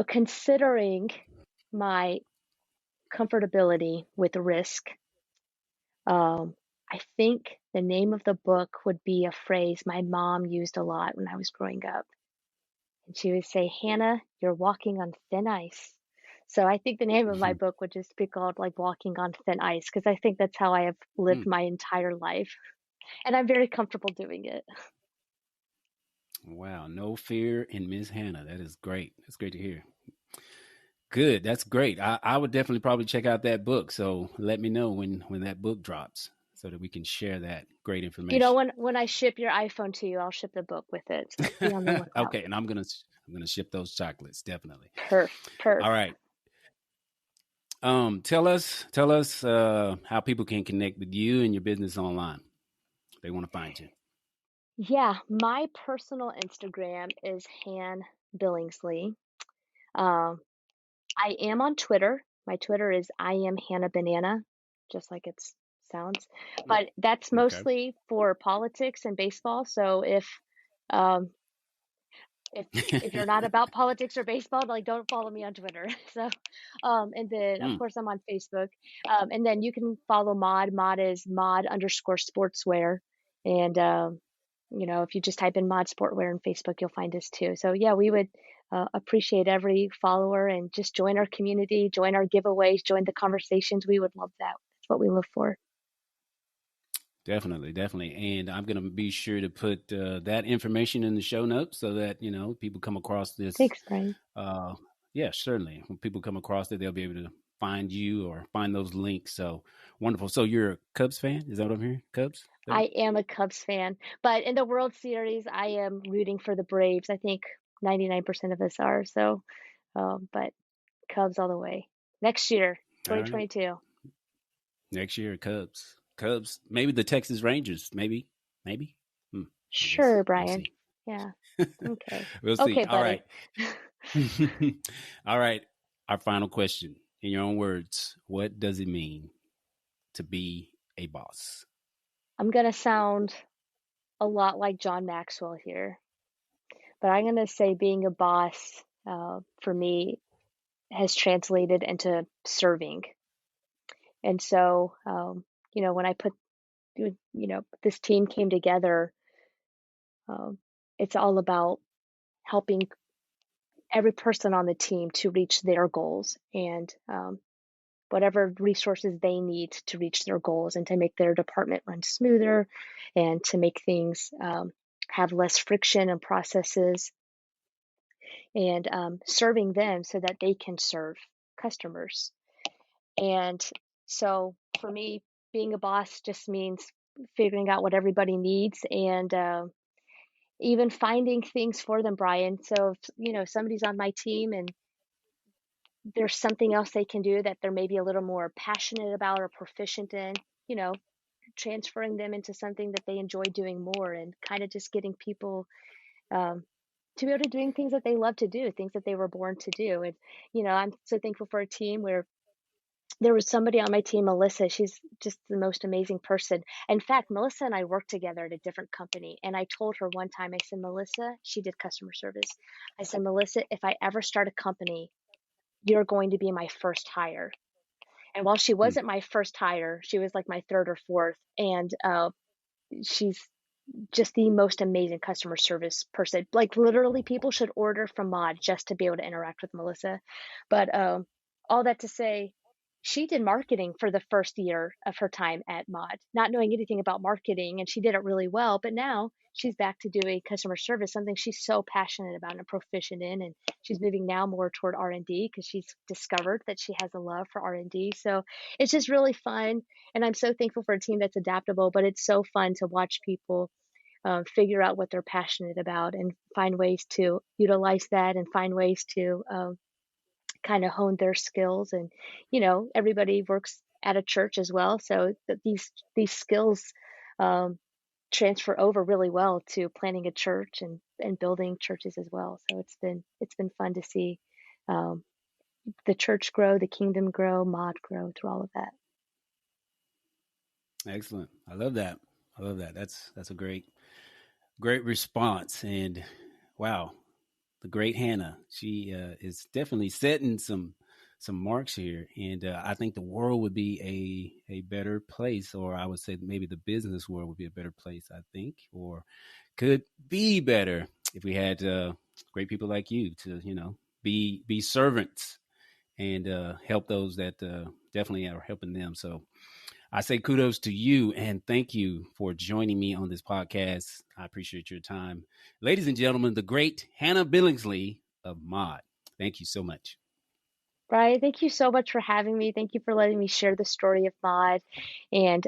S2: Considering my comfortability with risk, um, I think the name of the book would be a phrase my mom used a lot when I was growing up. And she would say, Hannah, you're walking on thin ice. So I think the name of my book would just be called like Walking on Thin Ice, because I think that's how I have lived
S1: Mm.
S2: my entire life. And I'm very comfortable doing it.
S1: Wow, no fear in Miss Hannah. That is great. That's great to hear. Good. That's great. I would definitely probably check out that book. So let me know when that book drops so that we can share that great information.
S2: When I ship your iPhone to you, I'll ship the book with it. So be on the lookout.
S1: Okay, and I'm gonna ship those chocolates definitely.
S2: Perf.
S1: All right. Tell us how people can connect with you and your business online. They want to find you.
S2: Yeah, my personal Instagram is Han Billingsley. Um, I am on Twitter. My Twitter is I am Hannah Banana, just like it sounds. But that's
S1: Okay.
S2: mostly for politics and baseball. So um, if if you're not about politics or baseball, like don't follow me on Twitter. So, and then of
S1: Mm,
S2: course I'm on Facebook. And then you can follow Mod. Mod is mod_sportswear, and if you just type in Mod Sportwear on Facebook, you'll find us too. So yeah, we would appreciate every follower and just join our community, join our giveaways, join the conversations. We would love that. That's what we live for.
S1: definitely, definitely. And I'm gonna be sure to put that information in the show notes so that people come across this.
S2: Thanks, Brian.
S1: Uh, yeah, certainly. When people come across it, they'll be able to find you or find those links. So wonderful. So you're a Cubs fan? Is that what I'm hearing? Cubs? Is that
S2: I
S1: it?
S2: am a Cubs fan, but in the World Series, I am rooting for the Braves. I think 99% of us are. But Cubs all the way. Next year,
S1: All right.
S2: 2022.
S1: Next year, Cubs, maybe the Texas Rangers, maybe. I guess
S2: Sure,
S1: we'll
S2: Brian.
S1: see.
S2: Yeah. Okay.
S1: We'll see.
S2: Okay,
S1: All
S2: buddy.
S1: right. All right. Our final question, in your own words, what does it mean to be a boss?
S2: I'm gonna sound a lot like John Maxwell here, but I'm gonna say being a boss, for me has translated into serving. And so, when I put, this team came together, um, it's all about helping every person on the team to reach their goals and whatever resources they need to reach their goals and to make their department run smoother and to make things have less friction and processes and serving them so that they can serve customers. And so for me, being a boss just means figuring out what everybody needs and even finding things for them, Brian. So if, somebody's on my team and there's something else they can do that they're maybe a little more passionate about or proficient in, you know, transferring them into something that they enjoy doing more and kind of just getting people um, to be able to doing things that they love to do, things that they were born to do. And, I'm so thankful for a team where there was somebody on my team, Melissa. She's just the most amazing person. In fact, Melissa and I worked together at a different company. And I told her one time, I said, Melissa, she did customer service. I said, Melissa, if I ever start a company, you're going to be my first hire. And while she
S1: Hmm.
S2: wasn't my first hire, she was like my third or fourth. And she's just the most amazing customer service person. Like literally, people should order from Mod just to be able to interact with Melissa. But all that to say, she did marketing for the first year of her time at Mod, not knowing anything about marketing, and she did it really well. But now she's back to doing customer service, something she's so passionate about and proficient in, and she's moving now more toward R&D because she's discovered that she has a love for R&D. So it's just really fun, and I'm so thankful for a team that's adaptable. But it's so fun to watch people figure out what they're passionate about and find ways to utilize that and find ways to kind of hone their skills. And everybody works at a church as well, so that these skills um, transfer over really well to planning a church and building churches as well. So it's been fun to see um, the church grow, the kingdom grow, Mod grow through all of that.
S1: Excellent. I love that. I love that. That's a great response. And wow, the great Hannah, she is definitely setting some marks here. And I think the world would be a better place, or I would say maybe the business world would be a better place. I think, or could be better if we had great people like you to be servants and help those that definitely are helping them. So I say kudos to you and thank you for joining me on this podcast. I appreciate your time. Ladies and gentlemen, the great Hannah Billingsley of MOD. Thank you so much.
S2: Brian, thank you so much for having me. Thank you for letting me share the story of Mod, and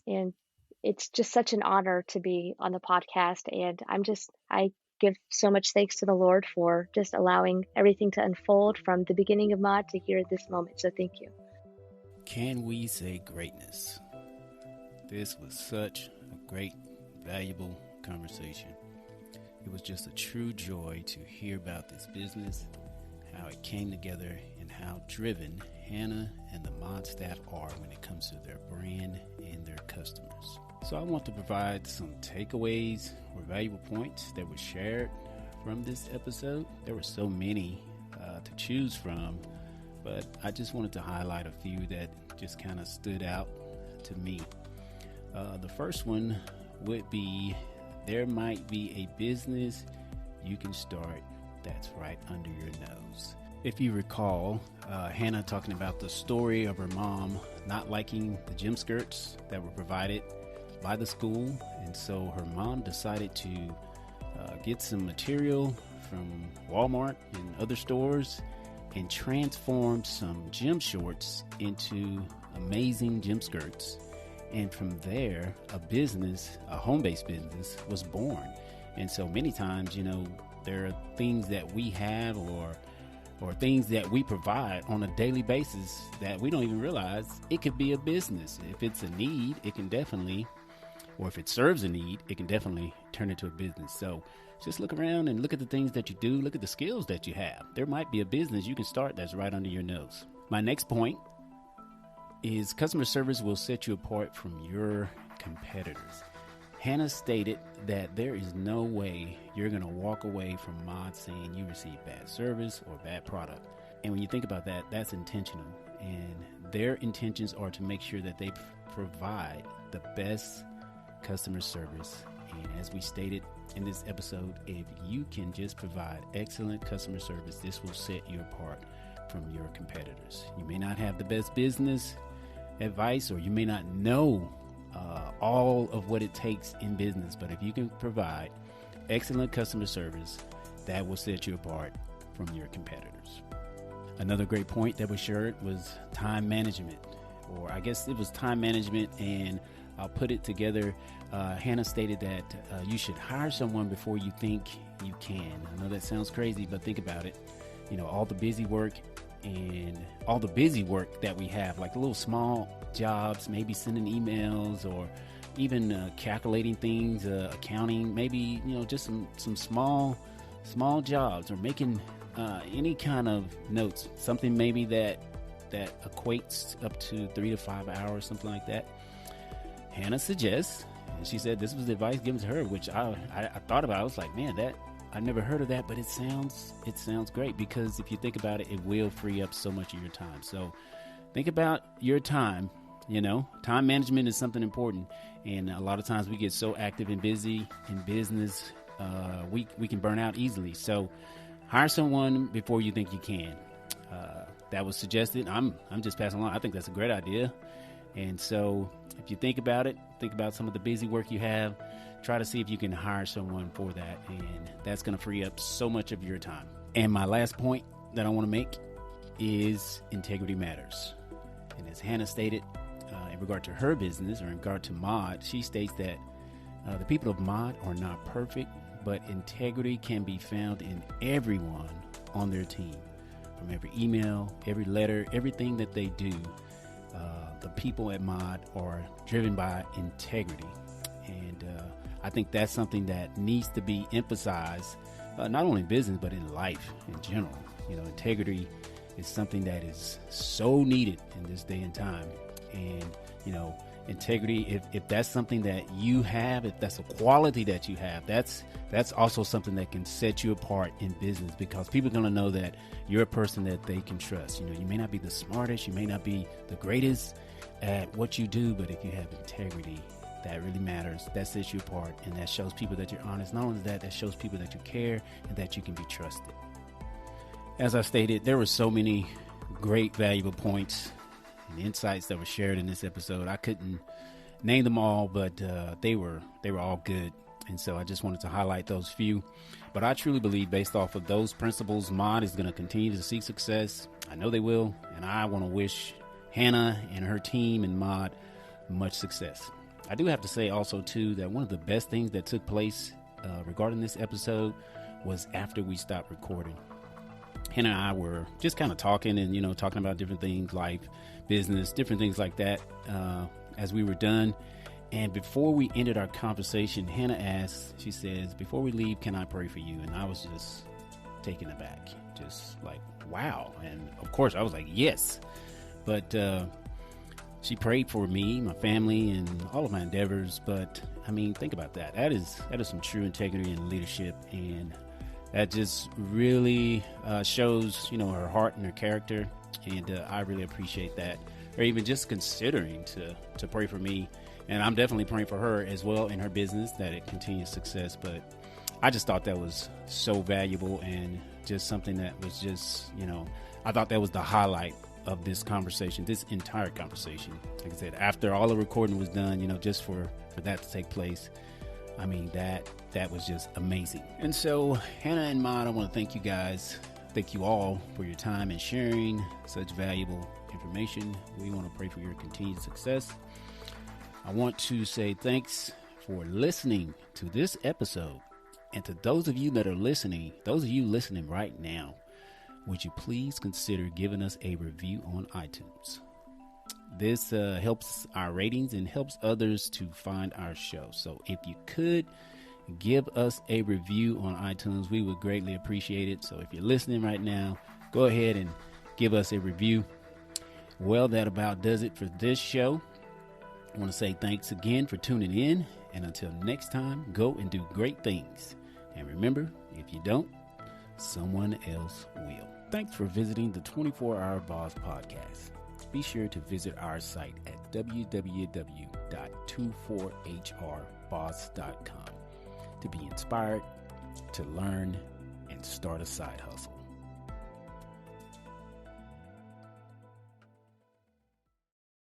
S2: and it's just such an honor to be on the podcast. And I give so much thanks to the Lord for just allowing everything to unfold from the beginning of Mod to here at this moment. So thank you.
S1: Can we say greatness? This was such a great, valuable conversation. It was just a true joy to hear about this business, how it came together, and how driven Hannah and the MOD staff are when it comes to their brand and their customers. So I want to provide some takeaways or valuable points that were shared from this episode. There were so many to choose from, but I just wanted to highlight a few that just kind of stood out to me. The first one would be there might be a business you can start that's right under your nose. If you recall, Hannah talking about the story of her mom not liking the gym skirts that were provided by the school, and so her mom decided to get some material from Walmart and other stores and transform some gym shorts into amazing gym skirts. And from there, a home-based business was born. And so many times, there are things that we have or or things that we provide on a daily basis that we don't even realize. It could be a business. If it's a need, it can definitely, or if it serves a need, it can definitely turn into a business. So just look around and look at the things that you do. Look at the skills that you have. There might be a business you can start that's right under your nose. My next point is customer service will set you apart from your competitors. Hannah stated that there is no way you're going to walk away from MOD saying you received bad service or bad product. And when you think about that, that's intentional. And their intentions are to make sure that they provide the best customer service. And as we stated in this episode, if you can just provide excellent customer service, this will set you apart from your competitors. You may not have the best business advice, or you may not know all of what it takes in business, but if you can provide excellent customer service, that will set you apart from your competitors. Another great point that was shared was time management, or I guess it was time management, and I'll put it together. Hannah stated that you should hire someone before you think you can. I know that sounds crazy, but think about it. You know, all the busy work that we have, like the little small jobs, maybe sending emails or even calculating things, accounting, maybe, you know, just some small jobs, or making any kind of notes, something maybe that equates up to 3 to 5 hours, something like that. Hannah suggests, and she said this was the advice given to her, which I thought about. I was like, man, that I never heard of that, but it sounds great, because if you think about it, it will free up so much of your time. So think about your time. You know, time management is something important, and a lot of times we get so active and busy in business, we can burn out easily. So hire someone before you think you can. That was suggested. I'm just passing along. I think that's a great idea. And so if you think about it, think about some of the busy work you have. Try to see if you can hire someone for that, and that's going to free up so much of your time. And my last point that I want to make is integrity matters. And as Hannah stated, in regard to her business, or in regard to MOD, she states that the people of MOD are not perfect, but integrity can be found in everyone on their team. From every email, every letter, everything that they do, the people at MOD are driven by integrity. And I think that's something that needs to be emphasized, not only in business, but in life in general. You know, integrity is something that is so needed in this day and time. And, you know, integrity, if that's something that you have, if that's a quality that you have, that's also something that can set you apart in business, because people are going to know that you're a person that they can trust. You know, you may not be the smartest, you may not be the greatest at what you do, but if you have integrity, that really matters. That sets you apart, and that shows people that you're honest. Not only that shows people that you care and that you can be trusted. As I stated, there were so many great, valuable points and insights that were shared in this episode. I couldn't name them all, but they were all good. And so I just wanted to highlight those few. But I truly believe, based off of those principles, MOD is going to continue to see success. I know they will. And I want to wish Hannah and her team and MOD much success. I do have to say also, too, that one of the best things that took place regarding this episode was after we stopped recording. Hannah and I were just kind of talking and, you know, talking about different things, life, business, different things like that as we were done. And before we ended our conversation, Hannah asked, she says, "Before we leave, can I pray for you?" And I was just taken aback, just like, wow. And of course I was like, yes. But she prayed for me, my family, and all of my endeavors. But I mean, think about that. That is some true integrity and leadership. And that just really shows, you know, her heart and her character. And I really appreciate that. Or even just considering to pray for me. And I'm definitely praying for her as well in her business, that it continues success. But I just thought that was so valuable, and just something that was just, you know, I thought that was the highlight of this conversation, this entire conversation. Like I said, after all the recording was done, you know, just for that to take place, I mean, that was just amazing. And so, Hannah and MOD, I want to thank you guys. Thank you all for your time and sharing such valuable information. We want to pray for your continued success. I want to say thanks for listening to this episode. And to those of you that are listening, those of you listening right now, would you please consider giving us a review on iTunes? This helps our ratings and helps others to find our show. So if you could give us a review on iTunes, we would greatly appreciate it. So if you're listening right now, go ahead and give us a review. Well, that about does it for this show. I want to say thanks again for tuning in. And until next time, go and do great things. And remember, if you don't, someone else will. Thanks for visiting the 24-Hour Boss Podcast. Be sure to visit our site at www.24hrboss.com to be inspired, to learn, and start a side hustle.